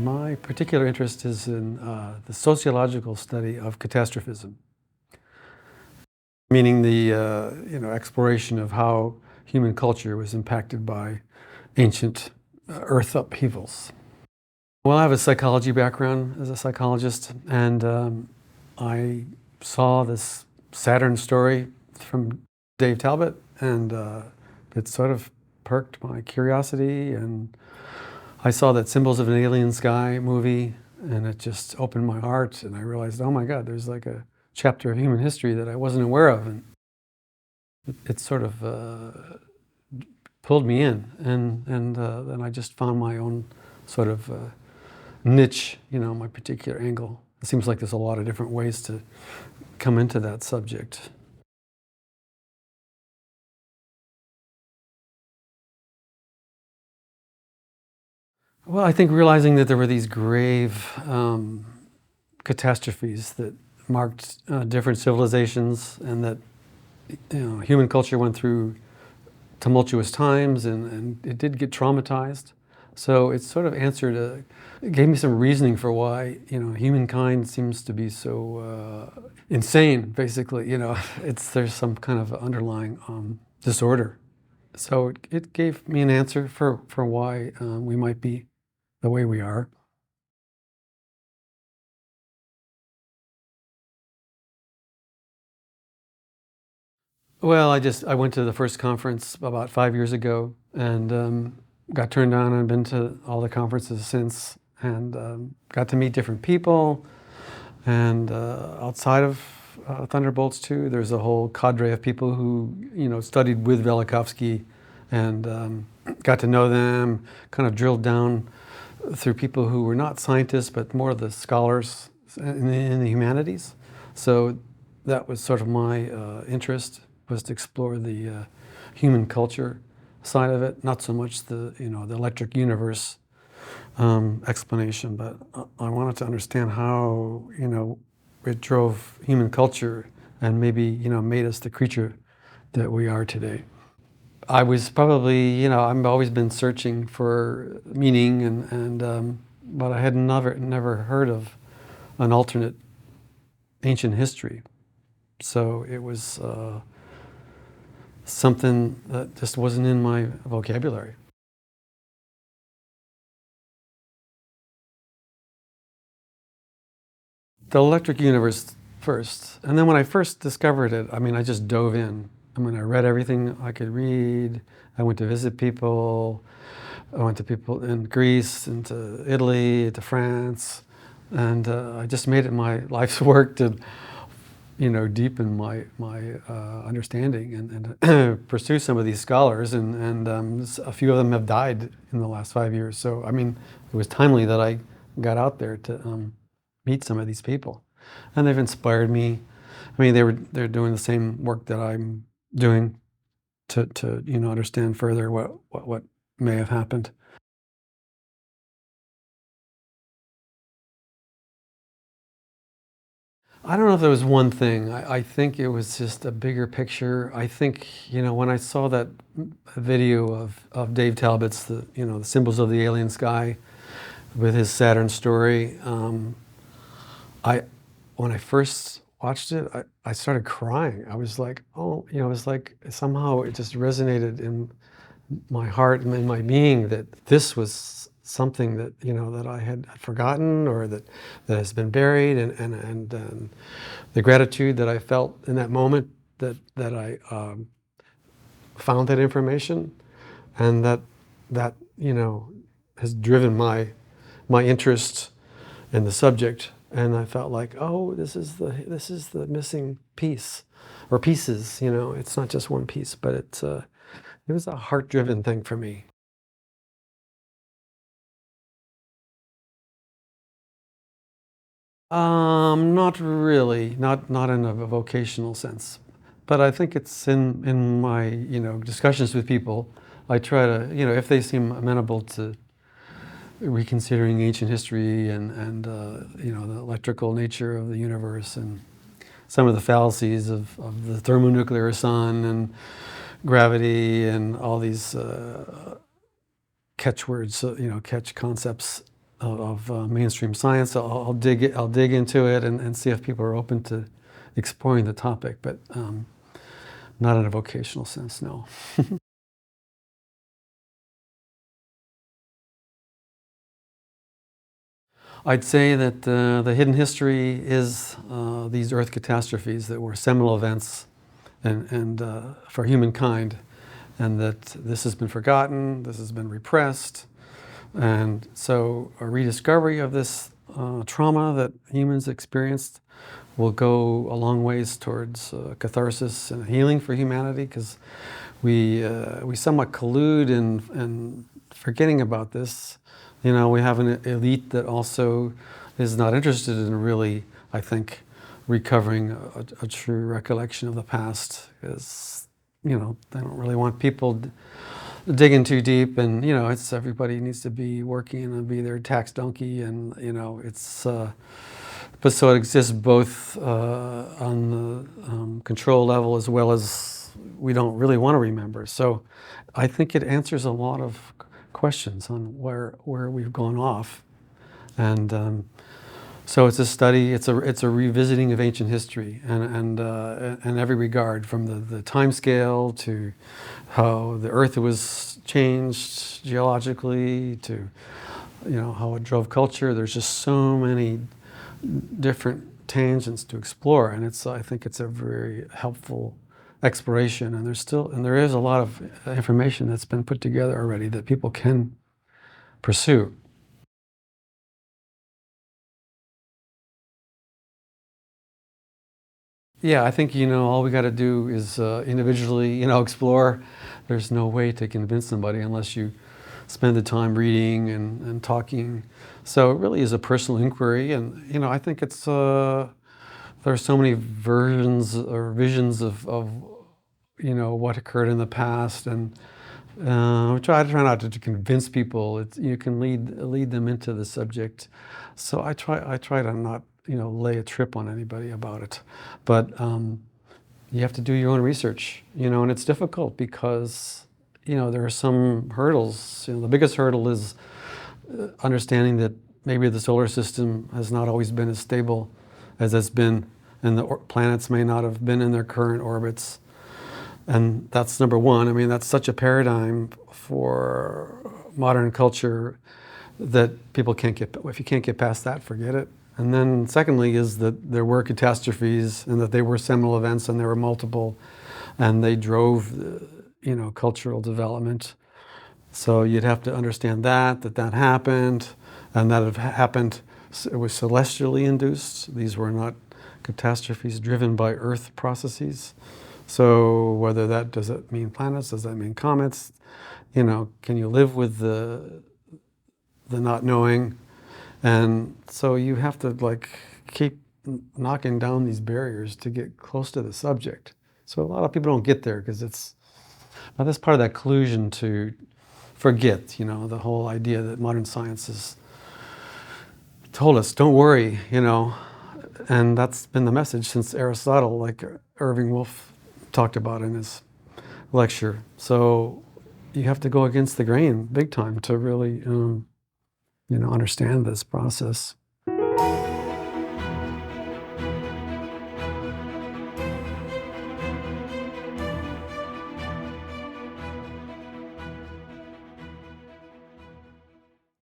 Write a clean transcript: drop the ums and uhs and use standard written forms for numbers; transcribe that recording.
My particular interest is in the sociological study of catastrophism, meaning the exploration of how human culture was impacted by ancient earth upheavals. Well, I have a psychology background as a psychologist, and I saw this Saturn story from Dave Talbot, and it sort of perked my curiosity, and I saw that Symbols of an Alien Sky movie, and it just opened my heart, and I realized, oh my God, there's like a chapter of human history that I wasn't aware of, and it sort of pulled me in, and then I just found my own sort of niche, my particular angle. It seems like there's a lot of different ways to come into that subject. Well, I think realizing that there were these grave catastrophes that marked different civilizations, and that human culture went through tumultuous times, and it did get traumatized. So it sort of it gave me some reasoning for why humankind seems to be so insane. Basically, there's some kind of underlying disorder. So it gave me an answer for why we might be the way we are. Well, I went to the first conference about 5 years ago, and got turned on, and been to all the conferences since, and got to meet different people. And outside of Thunderbolts 2, there's a whole cadre of people who studied with Velikovsky, and got to know them, kind of drilled down through people who were not scientists, but more the scholars in the humanities. So that was sort of my interest, was to explore the human culture side of it, not so much the the electric universe explanation, but I wanted to understand how it drove human culture, and maybe made us the creature that we are today. I was probably, I've always been searching for meaning, but I had never heard of an alternate ancient history. So it was something that just wasn't in my vocabulary. The electric universe first, and then when I first discovered it, I just dove in. I read everything I could read. I went to visit people. I went to people in Greece, into Italy, to France, and I just made it my life's work to, deepen my understanding, and pursue some of these scholars, and a few of them have died in the last 5 years. So it was timely that I got out there to meet some of these people, and they've inspired me. They're doing the same work that I'm doing to understand further what may have happened. I don't know if there was one thing. I think it was just a bigger picture. I think, when I saw that video of Dave Talbot's, the Symbols of the Alien Sky, with his Saturn story, I when I first watched it, I started crying. I was like, oh, it was like somehow it just resonated in my heart and in my being, that this was something that that I had forgotten, or that has been buried, and the gratitude that I felt in that moment, that I found that information, and that has driven my interest in the subject. And I felt like, oh, this is the missing piece, or pieces. It's not just one piece, but it was a heart-driven thing for me. Not really, not in a vocational sense, but I think it's in my discussions with people. I try to, if they seem amenable to reconsidering ancient history, and the electrical nature of the universe, and some of the fallacies of the thermonuclear sun, and gravity, and all these catchwords, catch concepts. mainstream science. I'll dig into it and see if people are open to exploring the topic, but not in a vocational sense, no. I'd say that the hidden history is these Earth catastrophes that were seminal events and for humankind, and that this has been forgotten, this has been repressed, and so a rediscovery of this trauma that humans experienced will go a long ways towards catharsis and healing for humanity, because we somewhat collude in forgetting about this. You know, we have an elite that also is not interested in really, I think, recovering a true recollection of the past, because, you know, they don't really want people digging too deep, and, you know, it's everybody needs to be working and be their tax donkey, and, you know, it's but so it exists both on the control level as well as we don't really want to remember. So I think it answers a lot of questions on where we've gone off, and so it's a study. It's a revisiting of ancient history, and in every regard, from the time scale to how the Earth was changed geologically to, you know, how it drove culture. There's just so many different tangents to explore, and I think it's a very helpful exploration, and there is a lot of information that's been put together already that people can pursue. Yeah, I think, you know, all we got to do is individually, you know, explore. There's no way to convince somebody unless you spend the time reading and talking. So it really is a personal inquiry, and, you know, I think it's there are so many versions or visions of you know, what occurred in the past, and I try not to convince people. You can lead them into the subject. So I try to not, you know, lay a trip on anybody about it, but you have to do your own research, you know, and it's difficult because, you know, there are some hurdles. You know, the biggest hurdle is understanding that maybe the solar system has not always been as stable as it's been, and the planets may not have been in their current orbits. And that's number one. I mean, that's such a paradigm for modern culture that people can't get, if you can't get past that, forget it. And then secondly is that there were catastrophes, and that they were seminal events, and there were multiple, and they drove, you know, cultural development. So you'd have to understand that happened, and that it happened, it was celestially induced. These were not catastrophes driven by Earth processes. So whether does it mean planets, does that mean comets? You know, can you live with the not knowing? And so you have to, like, keep knocking down these barriers to get close to the subject. So a lot of people don't get there because that's part of that collusion to forget, you know, the whole idea that modern science has told us, don't worry, you know, and that's been the message since Aristotle, like Irving Wolfe talked about in his lecture. So you have to go against the grain big time to really, you know, understand this process.